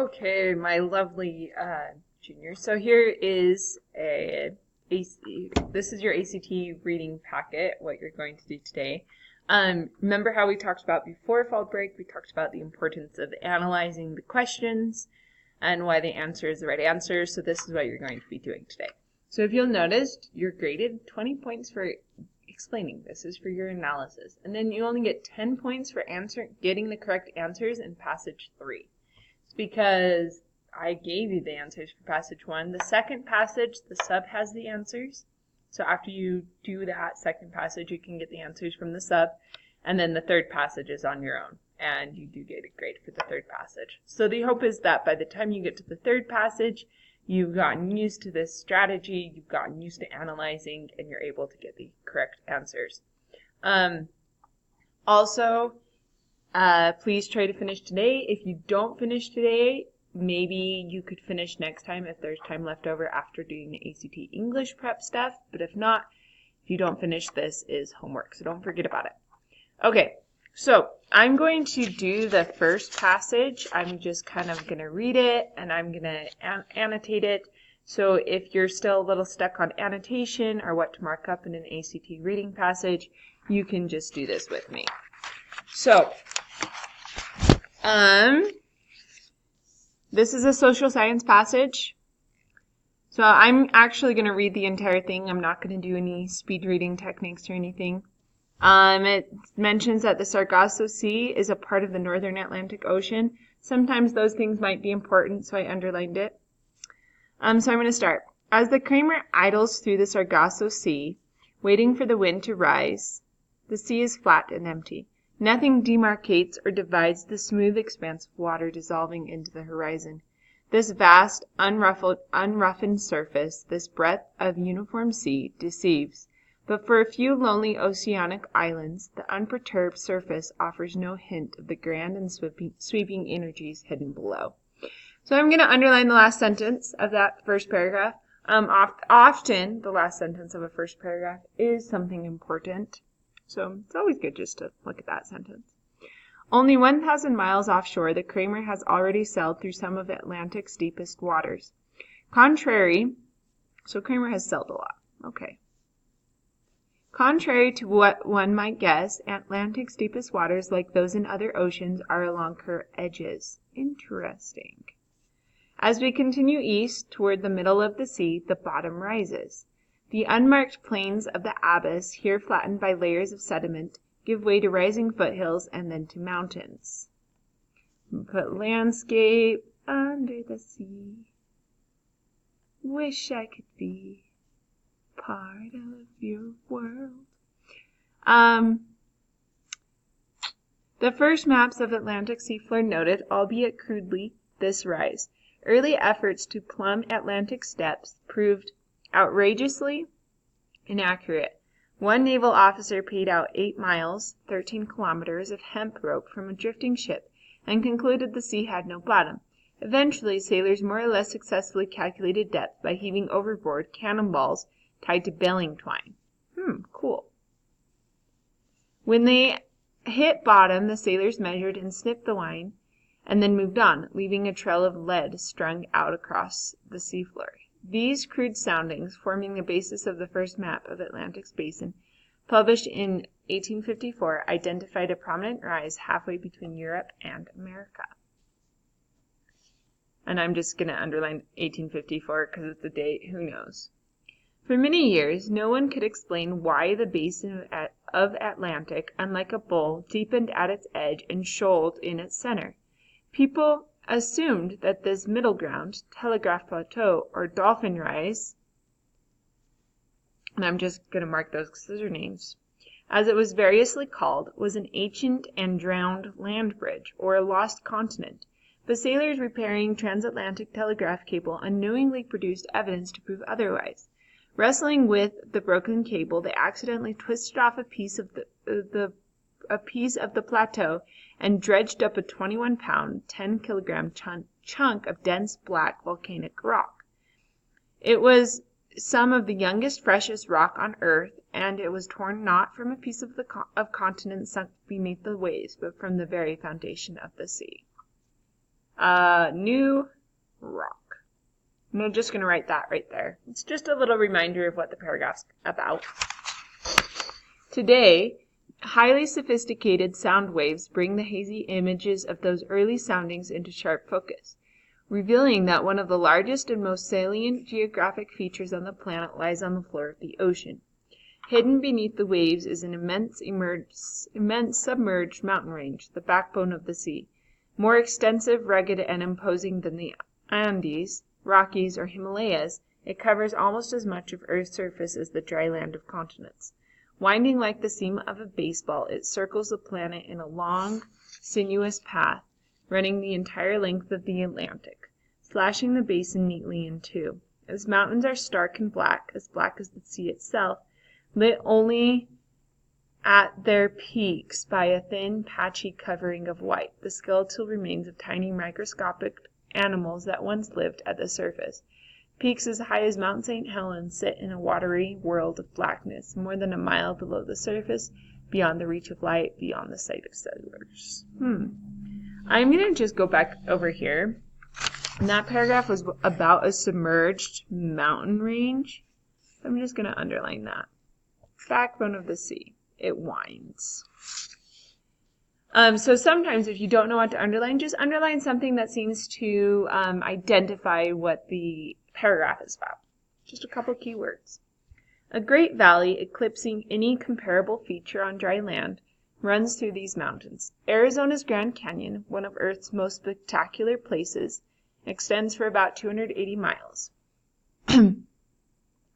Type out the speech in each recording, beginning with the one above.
Okay, my lovely juniors. So here is this is your ACT reading packet, what you're going to do today. Remember how we talked about before fall break, we talked about the importance of analyzing the questions and why the answer is the right answer. So this is what you're going to be doing today. So if you'll notice, you're graded 20 points for explaining. This is for your analysis. And then you only get 10 points for getting the correct answers in passage 3. It's because I gave you the answers for passage 1. The second passage, the sub has the answers. So after you do that second passage, you can get the answers from the sub. And then the third passage is on your own. And you do get a grade for the third passage. So the hope is that by the time you get to the third passage, you've gotten used to this strategy, you've gotten used to analyzing, and you're able to get the correct answers. Also, please try to finish today. If you don't finish today, maybe you could finish next time if there's time left over after doing the ACT English prep stuff. But if not, if you don't finish, this is homework, so don't forget about it. Okay, so I'm going to do the first passage. I'm just kind of going to read it, and I'm going to annotate it. So if you're still a little stuck on annotation or what to mark up in an ACT reading passage, you can just do this with me. So, this is a social science passage. So I'm actually going to read the entire thing. I'm not going to do any speed reading techniques or anything. It mentions that the Sargasso Sea is a part of the northern Atlantic Ocean. Sometimes those things might be important, so I underlined it. So I'm going to start. As the Kramer idles through the Sargasso Sea, waiting for the wind to rise, the sea is flat and empty. Nothing demarcates or divides the smooth expanse of water dissolving into the horizon. This vast, unroughened surface, this breadth of uniform sea, deceives. But for a few lonely oceanic islands, the unperturbed surface offers no hint of the grand and sweeping energies hidden below. So I'm going to underline the last sentence of that first paragraph. Often, the last sentence of a first paragraph is something important. So it's always good just to look at that sentence. Only 1,000 miles offshore, the Kramer has already sailed through some of Atlantic's deepest waters. So Kramer has sailed a lot. Okay. Contrary to what one might guess, Atlantic's deepest waters, like those in other oceans, are along her edges. Interesting. As we continue east toward the middle of the sea, the bottom rises. The unmarked plains of the abyss, here flattened by layers of sediment, give way to rising foothills and then to mountains. Put landscape under the sea. Wish I could be part of your world. The first maps of Atlantic seafloor noted, albeit crudely, this rise. Early efforts to plumb Atlantic depths proved outrageously inaccurate. One naval officer paid out 8 miles, 13 kilometers of hemp rope from a drifting ship and concluded the sea had no bottom. Eventually, sailors more or less successfully calculated depth by heaving overboard cannonballs tied to baling twine. Cool. When they hit bottom, the sailors measured and snipped the line and then moved on, leaving a trail of lead strung out across the seafloor. These crude soundings, forming the basis of the first map of Atlantic's basin, published in 1854, identified a prominent rise halfway between Europe and America. And I'm just going to underline 1854 because it's the date, who knows. For many years, no one could explain why the basin of Atlantic, unlike a bowl, deepened at its edge and shoaled in its center. People assumed that this middle ground, Telegraph Plateau or Dolphin Rise, and I'm just going to mark those because those are names, as it was variously called, was an ancient and drowned land bridge or a lost continent. But sailors repairing transatlantic telegraph cable unknowingly produced evidence to prove otherwise. Wrestling with the broken cable, they accidentally twisted off a piece of the plateau and dredged up a 21-pound, 10-kilogram chunk of dense black volcanic rock. It was some of the youngest, freshest rock on Earth, and it was torn not from a piece of continent sunk beneath the waves, but from the very foundation of the sea. New rock. I'm just going to write that right there. It's just a little reminder of what the paragraph's about. Today, highly sophisticated sound waves bring the hazy images of those early soundings into sharp focus, revealing that one of the largest and most salient geographic features on the planet lies on the floor of the ocean. Hidden beneath the waves is an immense submerged mountain range, the backbone of the sea, more extensive, rugged, and imposing than the Andes, Rockies, or Himalayas. It covers almost as much of Earth's surface as the dry land of continents. Winding like the seam of a baseball, it circles the planet in a long, sinuous path, running the entire length of the Atlantic, slashing the basin neatly in two. Its mountains are stark and black as the sea itself, lit only at their peaks by a thin, patchy covering of white, the skeletal remains of tiny microscopic animals that once lived at the surface. Peaks as high as Mount St. Helens sit in a watery world of blackness, more than a mile below the surface, beyond the reach of light, beyond the sight of settlers. I'm going to just go back over here. And that paragraph was about a submerged mountain range. I'm just going to underline that. Backbone of the sea. It winds. So sometimes if you don't know what to underline, just underline something that seems to identify what the paragraph is about. Just a couple keywords. A great valley, eclipsing any comparable feature on dry land, runs through these mountains. Arizona's Grand Canyon, one of Earth's most spectacular places, extends for about 280 miles.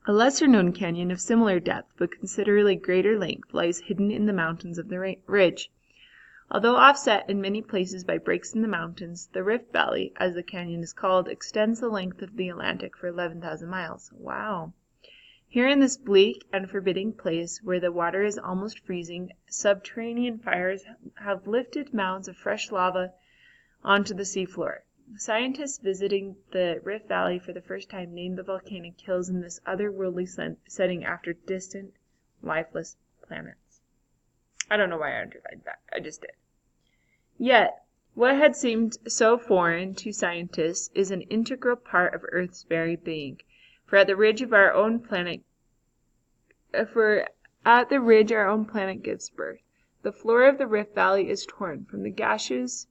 A lesser-known canyon of similar depth but considerably greater length lies hidden in the mountains of the ridge. Although offset in many places by breaks in the mountains, the Rift Valley, as the canyon is called, extends the length of the Atlantic for 11,000 miles. Wow! Here in this bleak and forbidding place, where the water is almost freezing, subterranean fires have lifted mounds of fresh lava onto the seafloor. Scientists visiting the Rift Valley for the first time named the volcanic hills in this otherworldly setting after distant, lifeless planets. I don't know why I underlined that. I just did. Yet, what had seemed so foreign to scientists is an integral part of Earth's very being. For at the ridge our own planet gives birth. The floor of the Rift Valley is torn. From the gashes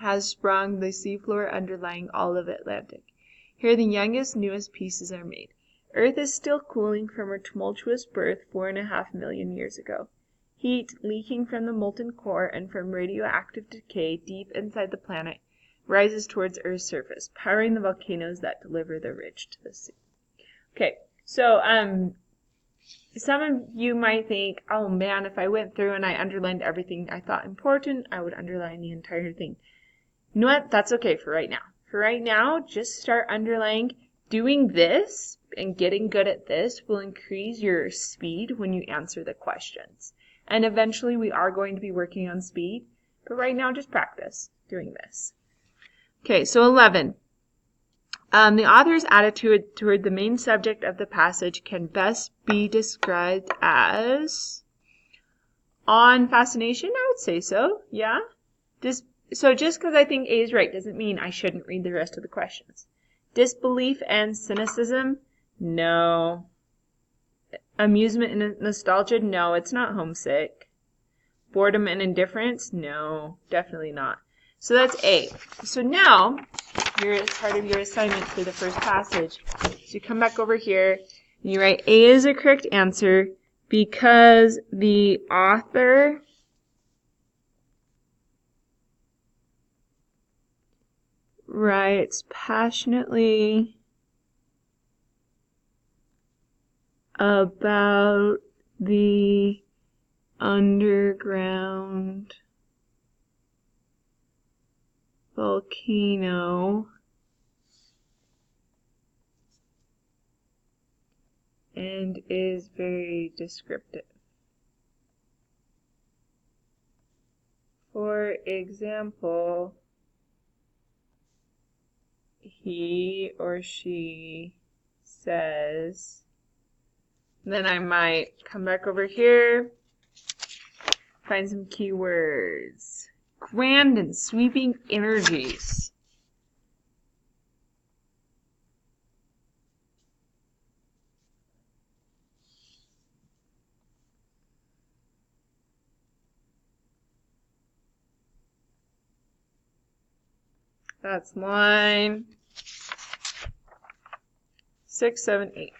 has sprung the seafloor underlying all of Atlantic. Here the youngest, newest pieces are made. Earth is still cooling from her tumultuous birth 4.5 million years ago. Heat, leaking from the molten core and from radioactive decay deep inside the planet, rises towards Earth's surface, powering the volcanoes that deliver the ridge to the sea. Okay, so some of you might think, oh man, if I went through and I underlined everything I thought important, I would underline the entire thing. You know what? That's okay for right now. For right now, just start underlining. Doing this and getting good at this will increase your speed when you answer the questions. And eventually we are going to be working on speed, but right now just practice doing this. Okay, so 11. The author's attitude toward the main subject of the passage can best be described as on fascination, I would say so, yeah. So just because I think A is right doesn't mean I shouldn't read the rest of the questions. Disbelief and cynicism? No. Amusement and nostalgia? No, it's not homesick. Boredom and indifference? No, definitely not. So that's A. So now, here's part of your assignment for the first passage. So you come back over here and you write A is a correct answer because the author writes passionately about the underground volcano and is very descriptive. For example, he or she says, then I might come back over here, find some keywords. grand and sweeping energies. That's line 6, 7, 8.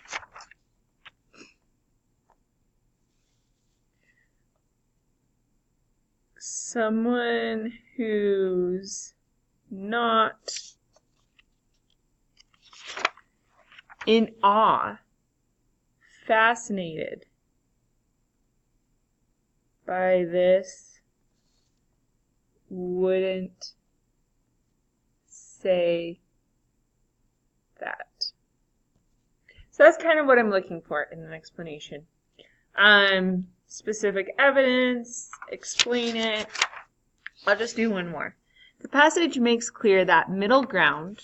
Someone who's not in awe, fascinated by this, wouldn't say that. So that's kind of what I'm looking for in an explanation. Specific evidence, explain it. I'll just do one more. The passage makes clear that middle ground,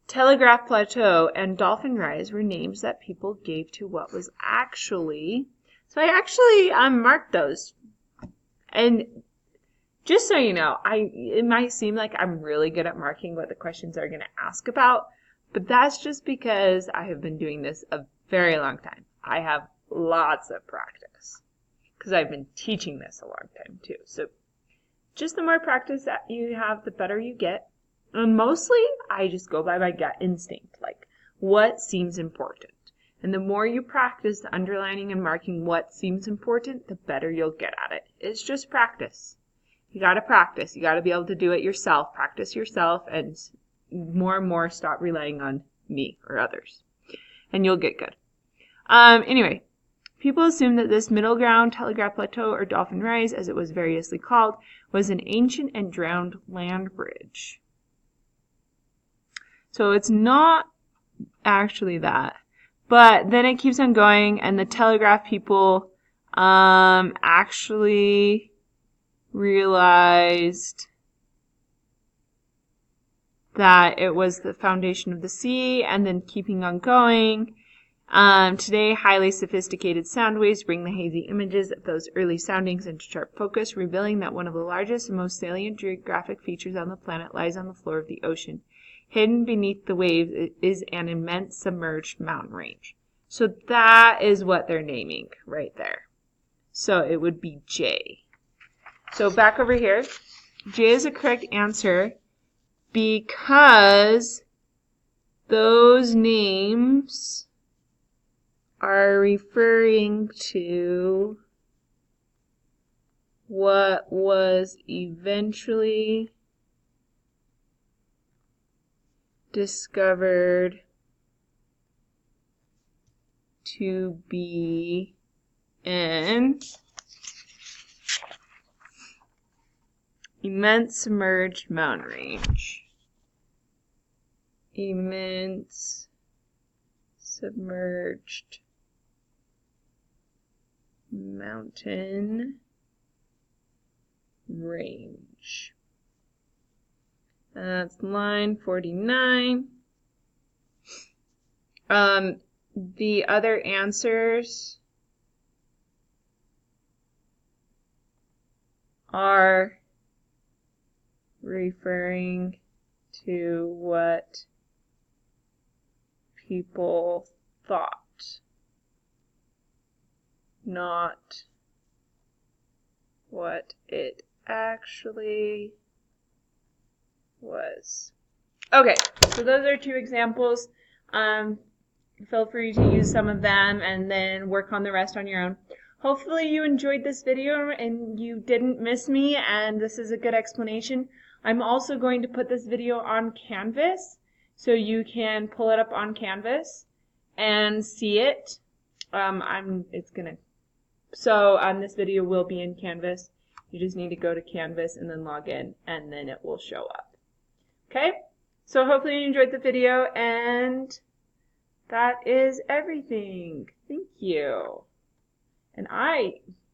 Telegraph Plateau and Dolphin Rise were names that people gave to what was actually. So I actually marked those. And just so you know, it might seem like I'm really good at marking what the questions are going to ask about, but that's just because I have been doing this a very long time. I have lots of practice because I've been teaching this a long time too. So just the more practice that you have, the better you get. And mostly, I just go by my gut instinct, like what seems important. And the more you practice the underlining and marking what seems important, the better you'll get at it. It's just practice. You got to practice. You got to be able to do it yourself. Practice yourself and more stop relying on me or others. And you'll get good. Anyway, people assume that this middle ground, Telegraph Plateau, or Dolphin Rise, as it was variously called, was an ancient and drowned land bridge. So it's not actually that. But then it keeps on going, and the telegraph people actually realized that it was the foundation of the sea, and then keeping on going. Today, highly sophisticated sound waves bring the hazy images of those early soundings into sharp focus, revealing that one of the largest and most salient geographic features on the planet lies on the floor of the ocean. Hidden beneath the waves is an immense submerged mountain range. So that is what they're naming right there. So it would be J. So back over here, J is a correct answer because those names are referring to what was eventually discovered to be an immense submerged mountain range. Immense submerged mountain range. That's line 49. The other answers are referring to what people thought, not what it actually was. Okay, so those are two examples. Feel free to use some of them and then work on the rest on your own. Hopefully you enjoyed this video and you didn't miss me, and this is a good explanation. I'm also going to put this video on Canvas so you can pull it up on Canvas and see it. This video will be in Canvas. You just need to go to Canvas and then log in, and then it will show up. Okay? So hopefully you enjoyed the video, and that is everything. Thank you. And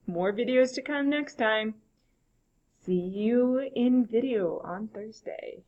more videos to come next time. See you in video on Thursday.